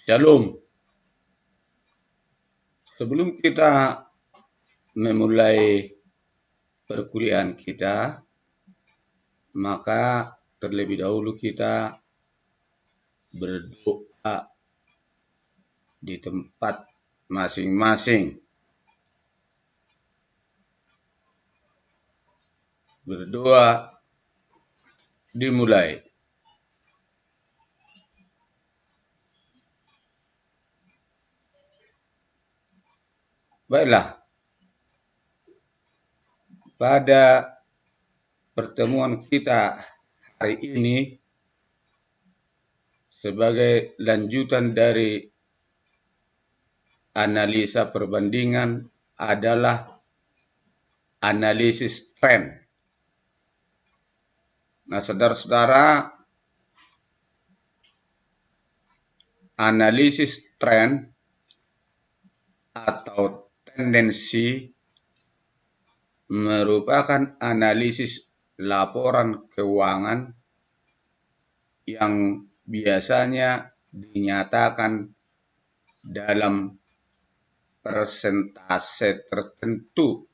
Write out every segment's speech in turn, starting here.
Shalom. Sebelum kita memulai perkuliahan kita, maka terlebih dahulu kita berdoa di tempat masing-masing. Berdoa dimulai. Baiklah, pada pertemuan kita hari ini sebagai lanjutan dari analisa perbandingan adalah analisis tren. Nah, saudara-saudara, analisis tren atau tendensi merupakan analisis laporan keuangan yang biasanya dinyatakan dalam persentase tertentu.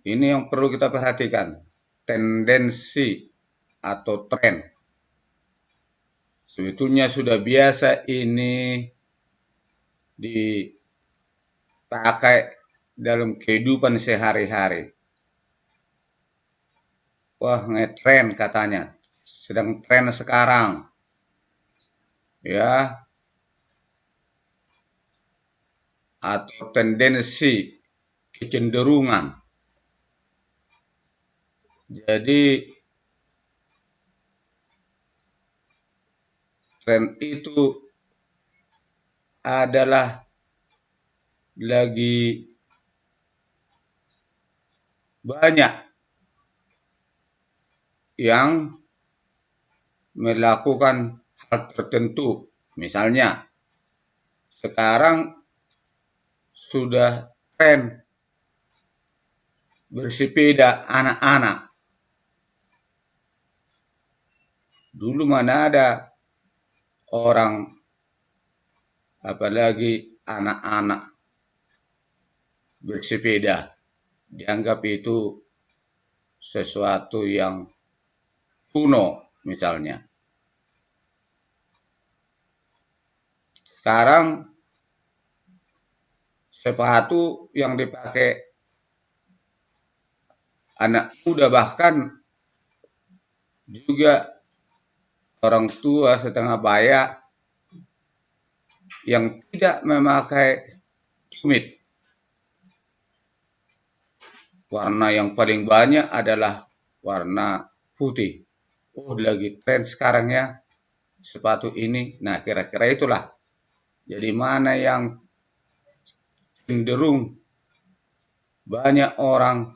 Ini yang perlu kita perhatikan, tendensi atau tren. Sebetulnya sudah biasa ini dipakai dalam kehidupan sehari-hari. Wah, ngetren katanya, sedang tren sekarang. Ya, atau tendensi, kecenderungan. Jadi tren itu adalah lagi banyak yang melakukan hal tertentu. Misalnya, sekarang sudah tren bersepeda anak-anak. Dulu mana ada orang, apalagi anak-anak bersepeda, dianggap itu sesuatu yang kuno misalnya. Sekarang sepatu yang dipakai anak muda, bahkan juga orang tua setengah baya yang tidak memakai tumit. Warna yang paling banyak adalah warna putih. Oh, lagi tren sekarang ya sepatu ini. Nah, kira-kira itulah. Jadi mana yang cenderung banyak orang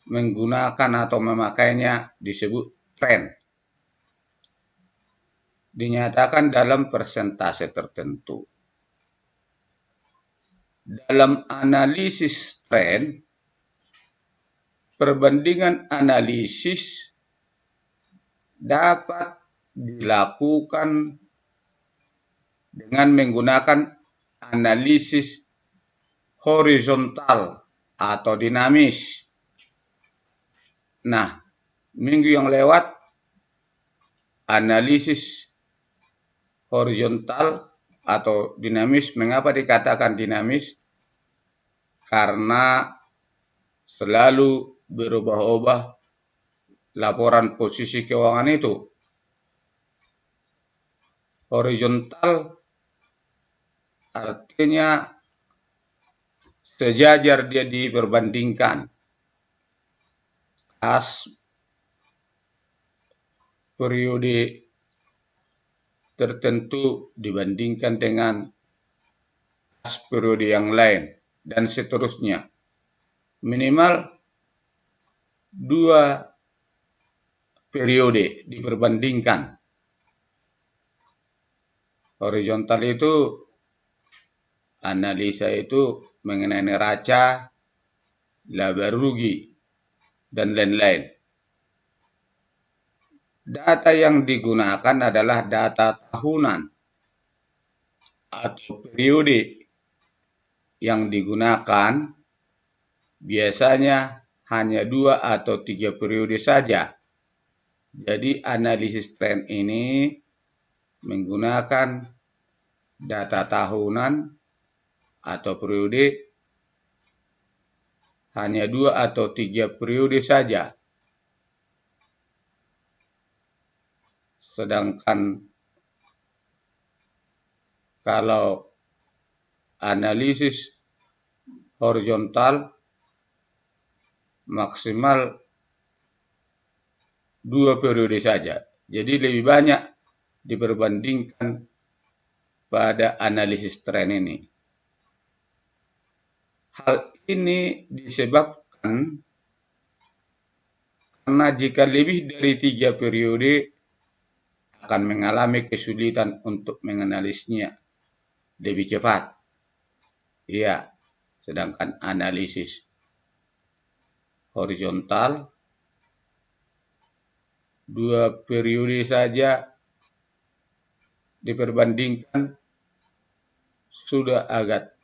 menggunakan atau memakainya disebut tren. Dinyatakan dalam persentase tertentu. Dalam analisis tren, perbandingan analisis dapat dilakukan dengan menggunakan analisis horizontal atau dinamis. Nah, minggu yang lewat analisis horizontal atau dinamis. Mengapa dikatakan dinamis? Karena selalu berubah-ubah laporan posisi keuangan itu. Horizontal artinya sejajar dia diperbandingkan. As periode tertentu dibandingkan dengan periode yang lain dan seterusnya. Minimal 2 periode diperbandingkan. Horizontal itu analisa itu mengenai neraca, laba rugi. dan lain-lain. Data yang digunakan adalah data tahunan atau periode yang digunakan biasanya hanya 2 atau 3 periode saja. Jadi analisis tren ini menggunakan data tahunan atau periode hanya 2 atau 3 periode saja. Sedangkan kalau analisis horizontal maksimal 2 periode saja. Jadi lebih banyak diperbandingkan pada analisis tren ini. Hal ini disebabkan karena jika lebih dari 3 periode akan mengalami kesulitan untuk menganalisnya lebih cepat. Iya, sedangkan analisis horizontal 2 periode saja diperbandingkan sudah agak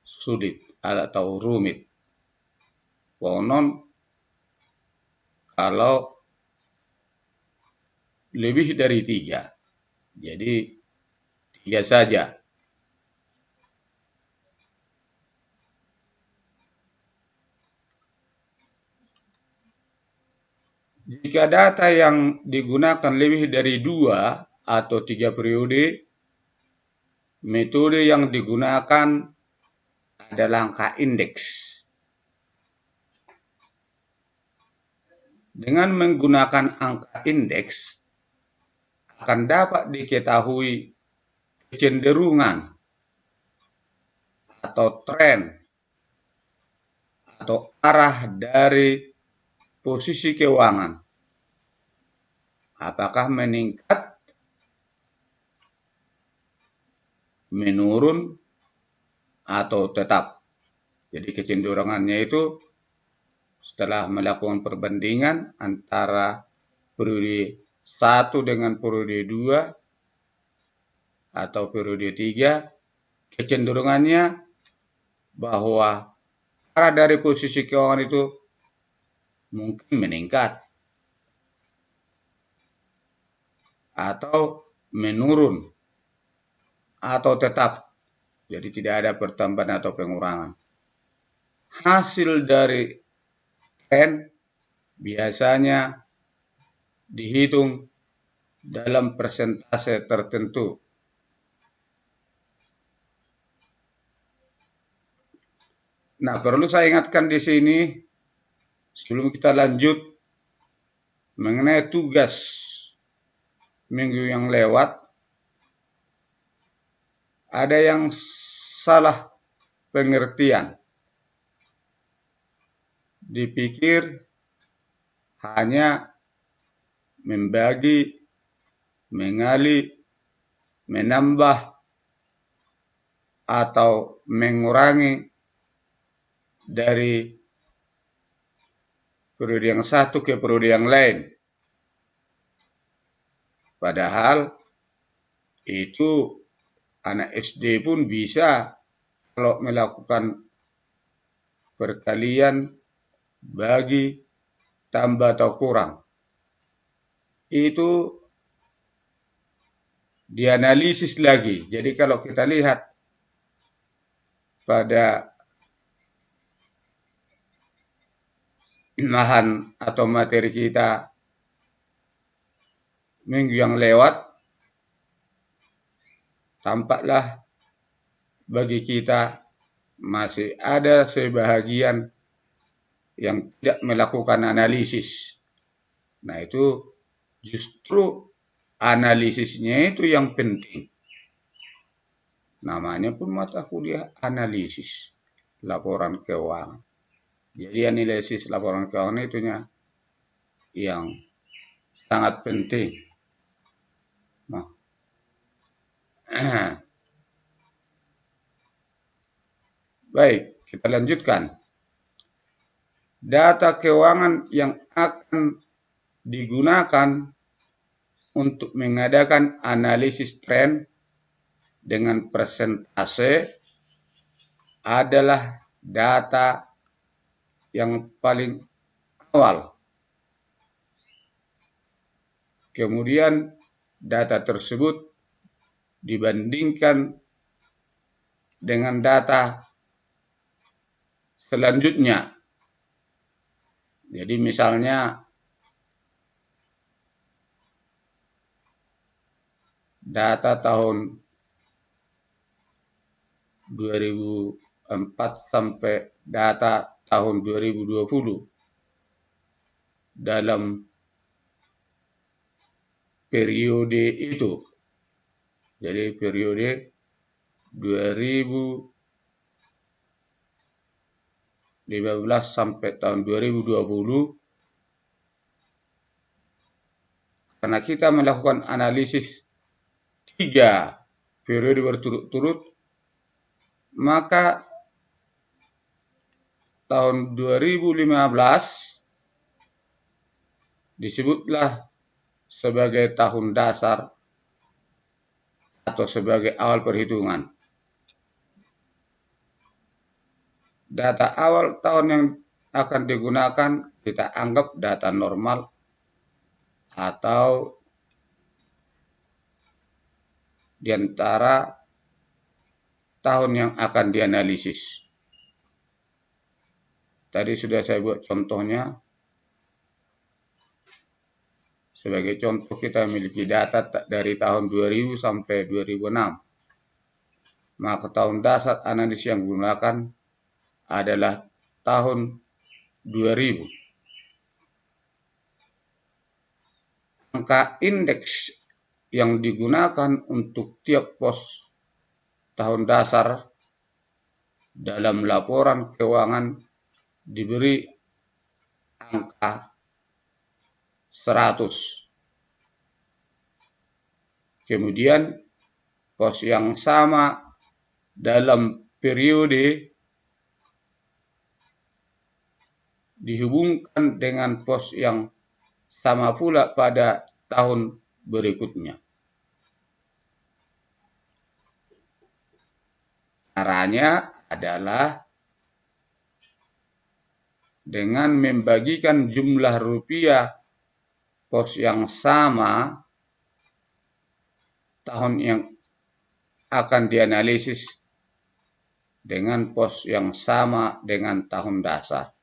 sulit atau rumit. Konon kalau lebih dari 3, jadi 3 saja. Jika data yang digunakan lebih dari 2 atau 3 periode, metode yang digunakan adalah angka indeks. Dengan menggunakan angka indeks akan dapat diketahui kecenderungan atau tren atau arah dari posisi keuangan. Apakah meningkat, menurun, atau tetap. Jadi kecenderungannya itu setelah melakukan perbandingan antara periode 1 dengan periode 2 atau periode 3, kecenderungannya bahwa arah dari posisi keuangan itu mungkin meningkat atau menurun atau tetap. Jadi tidak ada pertambahan atau pengurangan. Hasil dari tren biasanya dihitung dalam persentase tertentu. Nah, perlu saya ingatkan di sini sebelum kita lanjut mengenai tugas minggu yang lewat. Ada yang salah pengertian. Dipikir hanya membagi, mengali, menambah, atau mengurangi dari periode yang satu ke periode yang lain. Padahal itu anak SD pun bisa kalau melakukan perkalian, bagi, tambah atau kurang. Itu dianalisis lagi. Jadi kalau kita lihat pada bahan atau materi kita minggu yang lewat, tampaklah bagi kita masih ada sebahagian yang tidak melakukan analisis. Nah, itu justru analisisnya itu yang penting. Namanya pun mata kuliah analisis laporan keuangan. Jadi analisis laporan keuangan itunya yang sangat penting. Nah, baik, kita lanjutkan. data keuangan yang akan digunakan untuk mengadakan analisis tren dengan persentase adalah data yang paling awal. Kemudian data tersebut dibandingkan dengan data selanjutnya. Jadi misalnya data tahun 2004 sampai data tahun 2020 dalam periode itu. Jadi periode 2015 sampai tahun 2020, karena kita melakukan analisis 3 periode berturut-turut, maka tahun 2015 disebutlah sebagai tahun dasar atau sebagai awal perhitungan. Data awal tahun yang akan digunakan kita anggap data normal atau di antara tahun yang akan dianalisis. Tadi sudah saya buat contohnya. Sebagai contoh, kita memiliki data dari tahun 2000 sampai 2006. Maka tahun dasar analisis yang digunakan adalah tahun 2000. Angka indeks yang digunakan untuk tiap pos tahun dasar dalam laporan keuangan diberi angka 100. Kemudian pos yang sama dalam periode dihubungkan dengan pos yang sama pula pada tahun berikutnya. Caranya adalah dengan membagikan jumlah rupiah pos yang sama tahun yang akan dianalisis dengan pos yang sama dengan tahun dasar.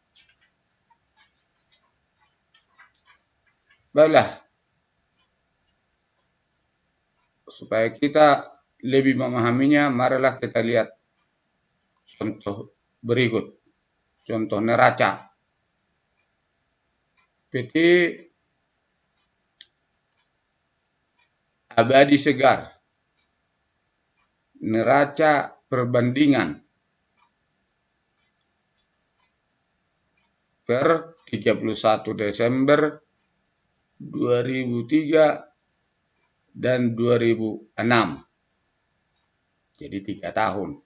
Baiklah, supaya kita lebih memahaminya, marilah kita lihat contoh berikut. Contoh neraca. PT Abadi Segar. Neraca perbandingan per 31 Desember 2003 dan 2006. Jadi 3 tahun.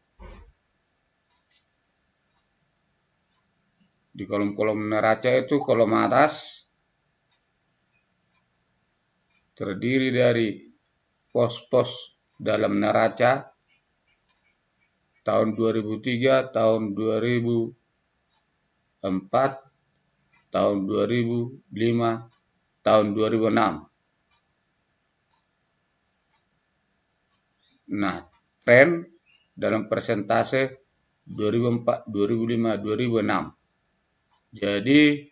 Di kolom-kolom neraca itu, kolom atas terdiri dari pos-pos dalam neraca tahun 2003, tahun 2004, tahun 2005, tahun 2006. Nah, tren dalam persentase 2004, 2005, 2006. Jadi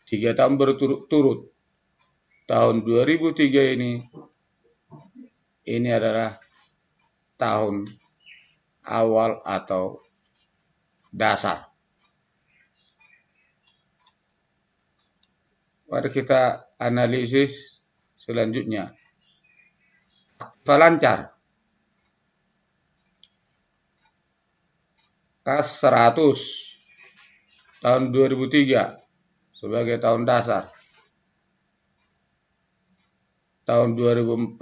3 tahun berturut-turut. Tahun 2003 ini adalah tahun awal atau dasar. Mari kita analisis selanjutnya. Aktiva lancar. Kas 100 tahun 2003 sebagai tahun dasar. Tahun 2004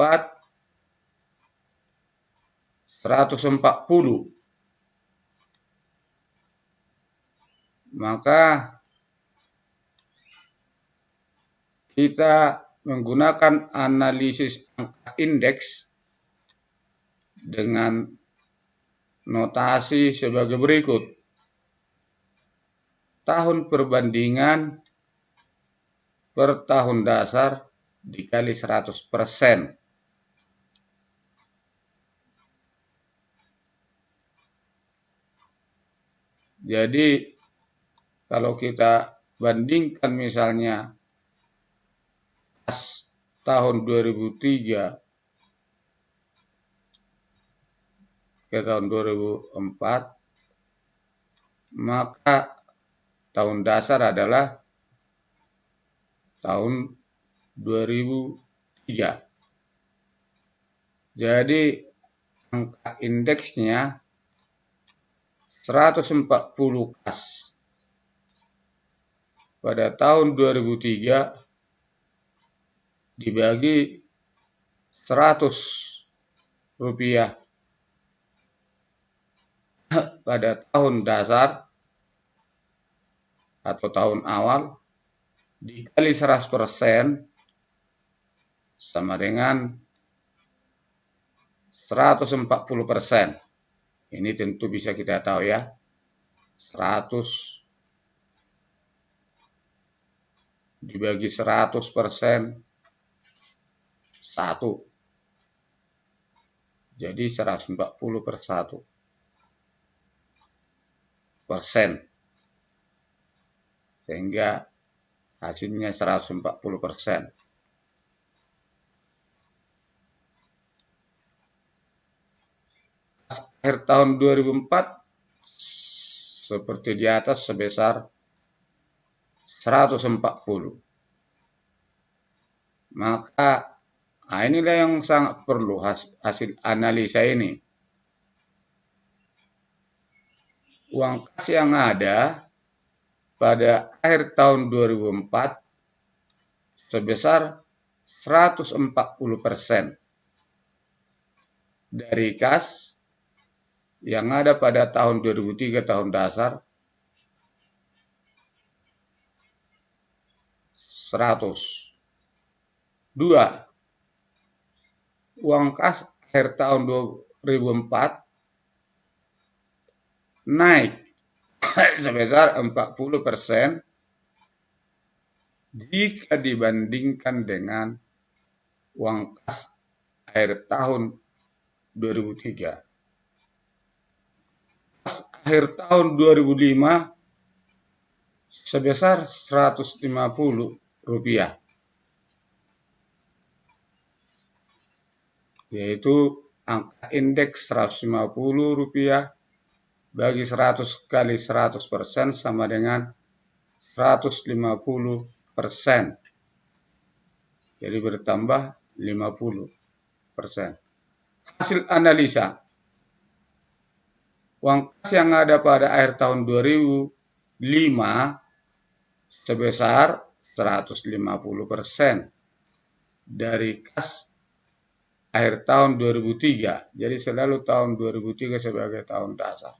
140. Maka kita menggunakan analisis angka indeks dengan notasi sebagai berikut. Tahun perbandingan per tahun dasar dikali 100%. Jadi kalau kita bandingkan misalnya pas tahun 2003 ke tahun 2004, maka tahun dasar adalah tahun 2003. Jadi angka indeksnya 140 kas. Pada tahun 2003 dibagi 100 rupiah pada tahun dasar atau tahun awal dikali 100% sama dengan 140%. Ini tentu bisa kita tahu ya. 100 dibagi 100%, 1. Jadi 140 per 1%. Sehingga hasilnya 140%. Akhir tahun 2004 seperti di atas sebesar 140. Maka inilah yang sangat perlu hasil analisa ini. Uang kas yang ada pada akhir tahun 2004 sebesar 140% dari kas yang ada pada tahun 2003 tahun dasar 100. 2. Uang kas akhir tahun 2004 naik sebesar 40% jika dibandingkan dengan uang kas akhir tahun 2003. Kas akhir tahun 2005 sebesar 150 rupiah. Yaitu angka indeks 150 rupiah bagi 100 kali 100% sama dengan 150%. Jadi bertambah 50%. Hasil analisa. Uang kas yang ada pada akhir tahun 2005 sebesar 150% dari kas akhir tahun 2003. Jadi selalu tahun 2003 sebagai tahun dasar.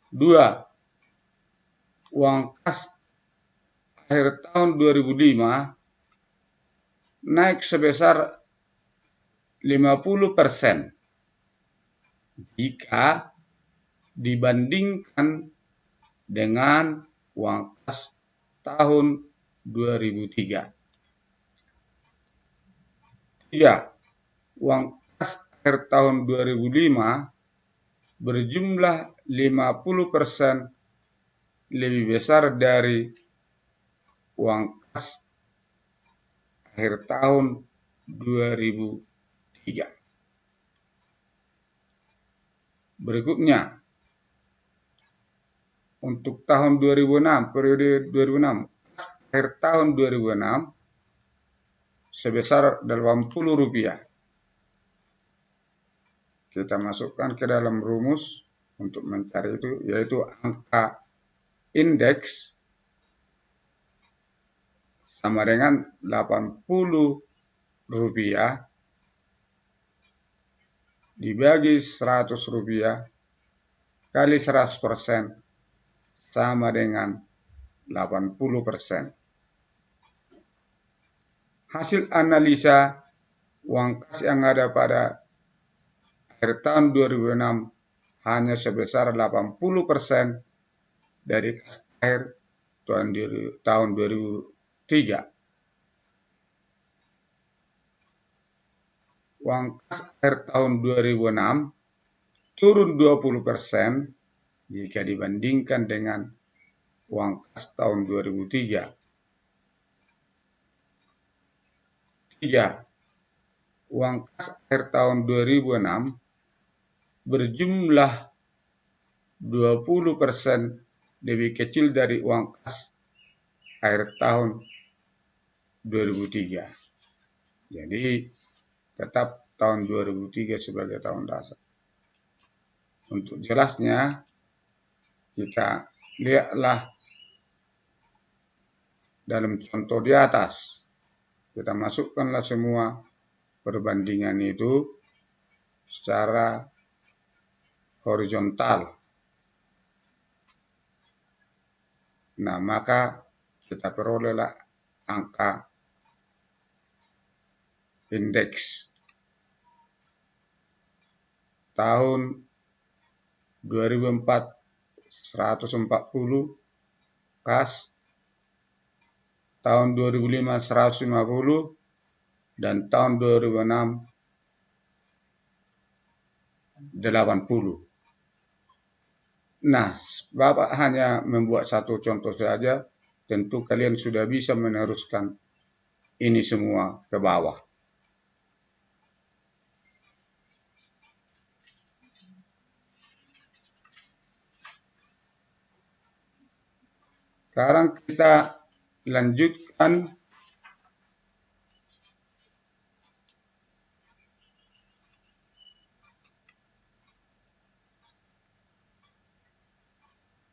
2. Uang kas akhir tahun 2005 naik sebesar 50% jika dibandingkan dengan uang kas tahun 2003. 3. Uang kas akhir tahun 2005 berjumlah 50% lebih besar dari uang kas akhir tahun 2003. Berikutnya, untuk tahun 2006, periode 2006, akhir tahun 2006 sebesar 80 rupiah. Kita masukkan ke dalam rumus untuk mencari itu, yaitu angka indeks sama dengan 80 rupiah dibagi 100 rupiah kali 100% sama dengan 80%. Hasil analisa uang kas yang ada pada akhir tahun 2006 hanya sebesar 80% dari kas akhir tahun 2003. Uang kas akhir tahun 2006 turun 20% jika dibandingkan dengan uang kas tahun 2003. 3. Uang kas akhir tahun 2006 berjumlah 20% lebih kecil dari uang kas akhir tahun 2003. Jadi tetap tahun 2003 sebagai tahun dasar. Untuk jelasnya, kita lihatlah dalam contoh di atas. Kita masukkanlah semua perbandingan itu secara horizontal. Nah, maka kita perolehlah angka indeks tahun 2004 140 kas, tahun 2005 150, dan tahun 2006 80. Nah, Bapak hanya membuat satu contoh saja, tentu kalian sudah bisa meneruskan ini semua ke bawah. Sekarang kita lanjutkan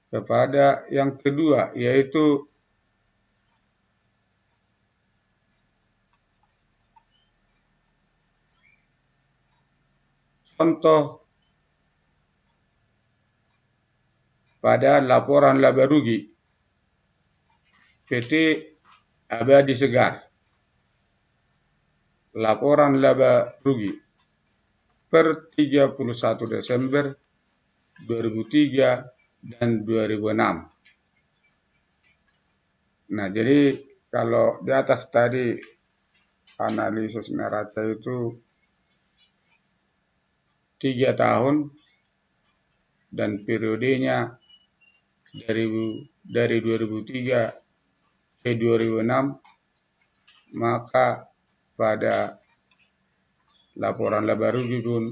kepada yang kedua, yaitu contoh pada laporan laba rugi PT Abadi Segar. Laporan laba rugi per 31 Desember 2003 dan 2006. Nah, jadi kalau di atas tadi analisis neraca itu 3 tahun dan periodenya dari 2003 ke 2006, maka pada laporan laba rugi pun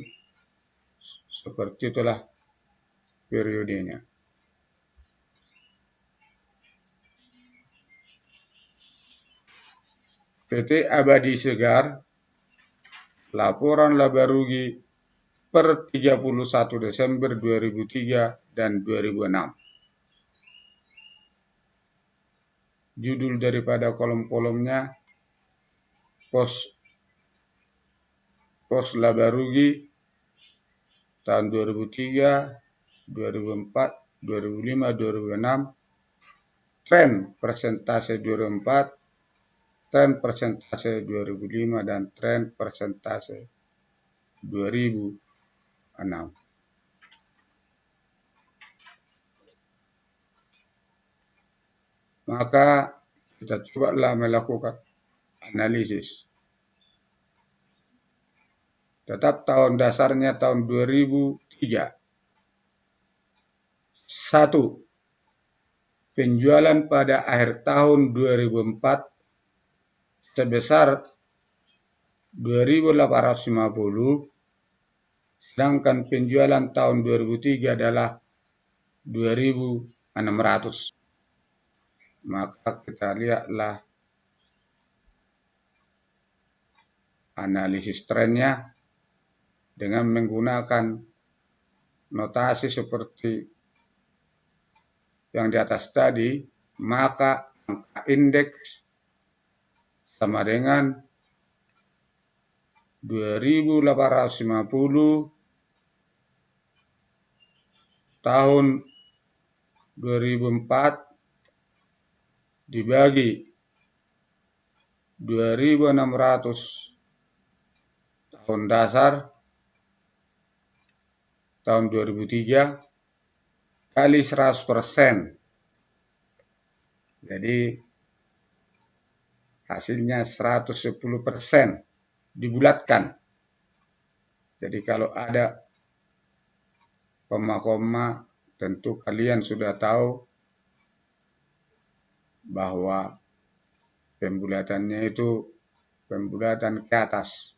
seperti itulah periodenya. PT Abadi Segar, laporan laba rugi per 31 Desember 2003 dan 2006. Judul daripada kolom-kolomnya pos laba rugi tahun 2003, 2004, 2005, 2006, tren persentase 2004, tren persentase 2005, dan tren persentase 2006. Maka kita cobalah melakukan analisis. Tetap tahun dasarnya tahun 2003. 1. Penjualan pada akhir tahun 2004 sebesar 2.850, sedangkan penjualan tahun 2003 adalah 2.600. Maka kita lihatlah analisis trennya dengan menggunakan notasi seperti yang di atas tadi, maka angka indeks sama dengan 2.850 tahun 2004 dibagi 2.600 tahun dasar tahun 2003 kali 100%. Jadi hasilnya 110% dibulatkan. Jadi kalau ada koma-koma, tentu kalian sudah tahu bahwa pembulatannya itu pembulatan ke atas.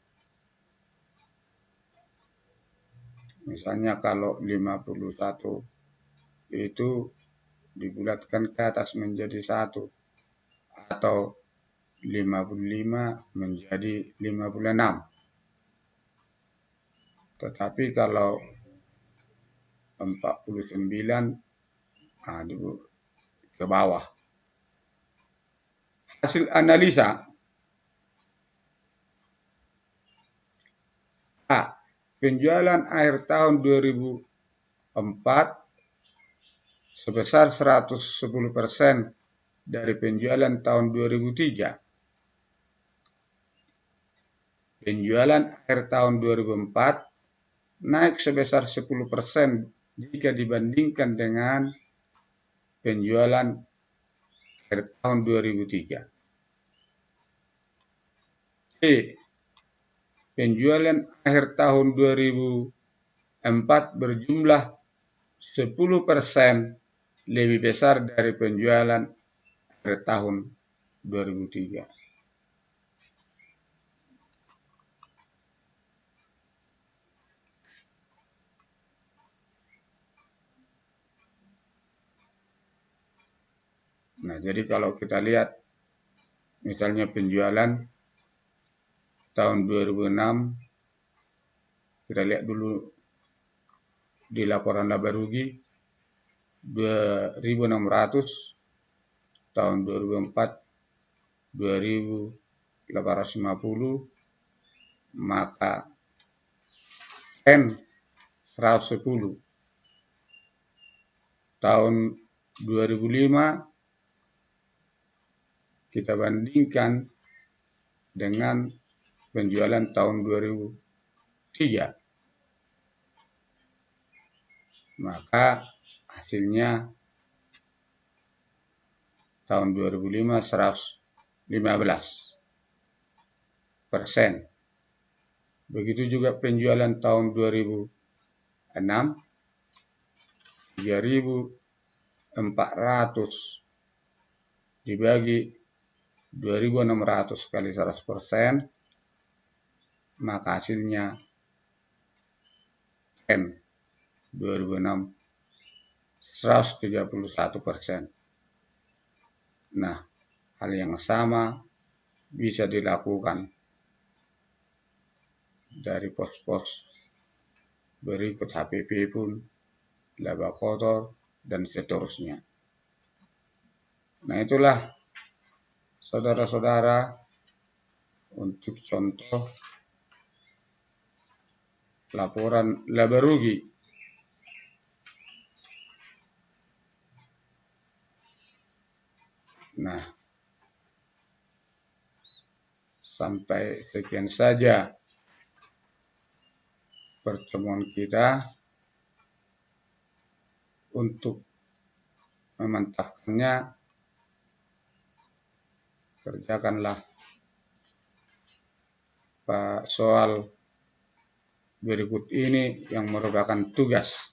Misalnya kalau 51 itu dibulatkan ke atas menjadi 1, atau 55 menjadi 56. Tetapi kalau 49 ke bawah. Hasil analisa A. Penjualan akhir tahun 2004 sebesar 110% dari penjualan tahun 2003. Penjualan akhir tahun 2004 naik sebesar 10% jika dibandingkan dengan penjualan akhir tahun 2003. C. Penjualan akhir tahun 2004 berjumlah 10% lebih besar dari penjualan akhir tahun 2003. Nah, jadi kalau kita lihat misalnya penjualan tahun 2006, kita lihat dulu di laporan laba rugi 2.600, tahun 2004 2.850, maka N 110. Tahun 2005 kita bandingkan dengan penjualan tahun 2003, maka hasilnya tahun 2005 115%. Begitu juga penjualan tahun 2006 3.400 dibagi 2.600 kali 100%, maka hasilnya N 2006 131%. Nah, hal yang sama bisa dilakukan dari pos-pos berikut HPP pun, laba kotor, dan seterusnya. Nah, itulah saudara-saudara untuk contoh laporan laba rugi. Nah, sampai sekian saja pertemuan kita. Untuk memantapkannya, kerjakanlah soal berikut ini yang merupakan tugas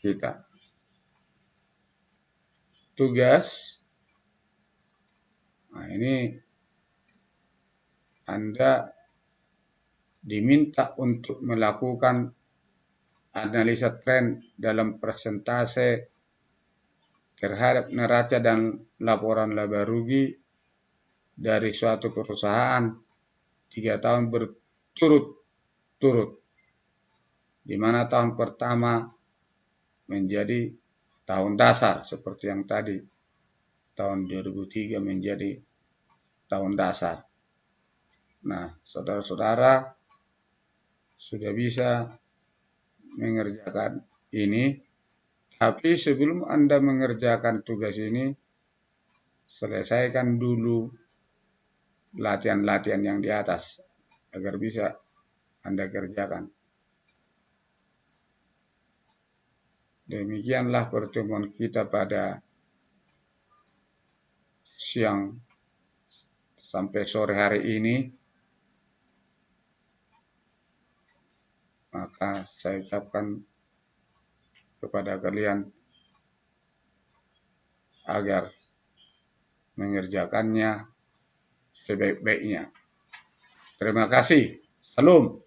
kita. Tugas, nah ini Anda diminta untuk melakukan analisa tren dalam persentase terhadap neraca dan laporan laba rugi dari suatu perusahaan 3 tahun berturut-turut, di mana tahun pertama menjadi tahun dasar seperti yang tadi, tahun 2003 menjadi tahun dasar. Nah, saudara-saudara sudah bisa mengerjakan ini, tapi sebelum Anda mengerjakan tugas ini, selesaikan dulu latihan-latihan yang di atas agar bisa Anda kerjakan. Demikianlah pertemuan kita pada siang sampai sore hari ini. Maka saya ucapkan kepada kalian agar mengerjakannya sebaik-baiknya. Terima kasih. Salam.